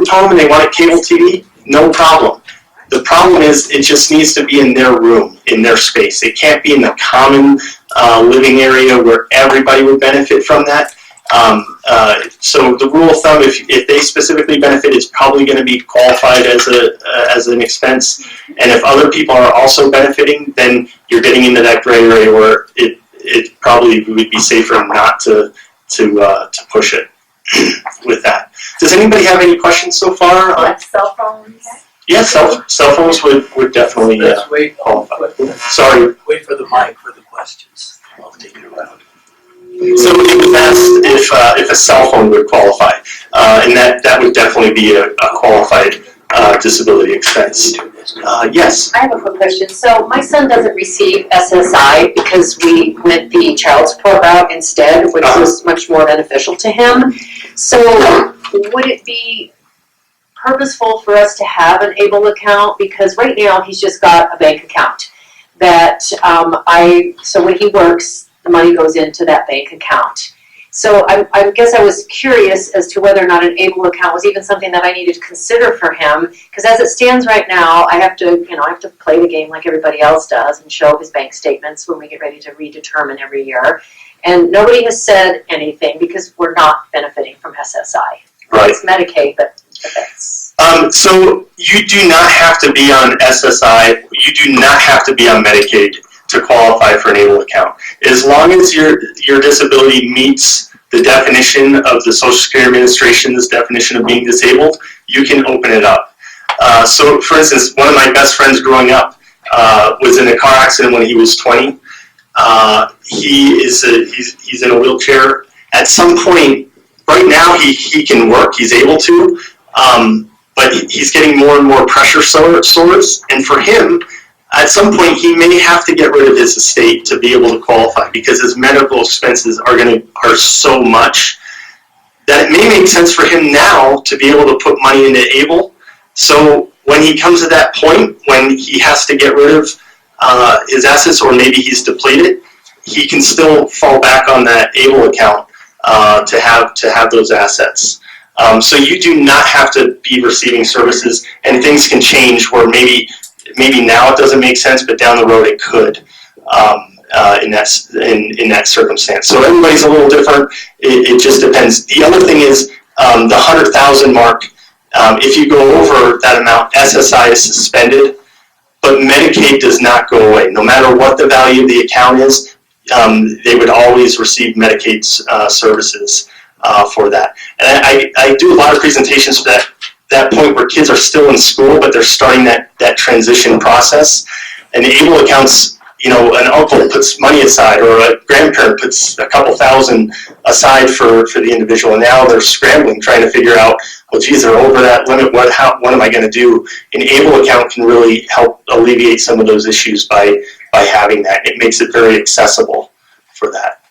moved home and they wanted cable TV, no problem. The problem is it just needs to be in their room, in their space. It can't be in the common living area where everybody would benefit from that. So the rule of thumb, if they specifically benefit, it's probably going to be qualified as an expense. And if other people are also benefiting, then you're getting into that gray area where it probably would be safer not to push it with that. Does anybody have any questions so far? Like cell phones? Yes, cell phones would definitely qualify. Sorry. Wait for the mic for the questions. I'll take it around. So it was asked if a cell phone would qualify, and that would definitely be a qualified disability expense. Yes? I have a quick question. So my son doesn't receive SSI because we went the child support route instead, which was much more beneficial to him. So would it be purposeful for us to have an ABLE account? Because right now he's just got a bank account that so when he works, the money goes into that bank account. So I guess I was curious as to whether or not an ABLE account was even something that I needed to consider for him. Because as it stands right now, I have to play the game like everybody else does and show his bank statements when we get ready to redetermine every year. And nobody has said anything because we're not benefiting from SSI. Right. It's Medicaid, but that's... So you do not have to be on SSI. You do not have to be on Medicaid to qualify for an ABLE account. As long as your disability meets the definition of the Social Security Administration's definition of being disabled, you can open it up. So, for instance, one of my best friends growing up was in a car accident when he was 20. He's in a wheelchair. At some point, right now he can work. He's able to, but he's getting more and more pressure sores. And for him, at some point, he may have to get rid of his estate to be able to qualify because his medical expenses are so much that it may make sense for him now to be able to put money into ABLE. So when he comes to that point when he has to get rid of his assets, or maybe he's depleted, he can still fall back on that ABLE account to have those assets. So you do not have to be receiving services, and things can change where maybe now it doesn't make sense, but down the road it could in that circumstance. So everybody's a little different. It just depends. The other thing is the 100,000 mark. If you go over that amount, SSI is suspended, but Medicaid does not go away. No matter what the value of the account is, they would always receive Medicaid services for that. And I do a lot of presentations for that point where kids are still in school, but they're starting that transition process. And the ABLE accounts, an uncle puts money aside, or a grandparent puts a couple thousand aside for the individual, and now they're scrambling, trying to figure out, well, geez, they're over that limit, what am I going to do? An ABLE account can really help alleviate some of those issues by having that. It makes it very accessible for that.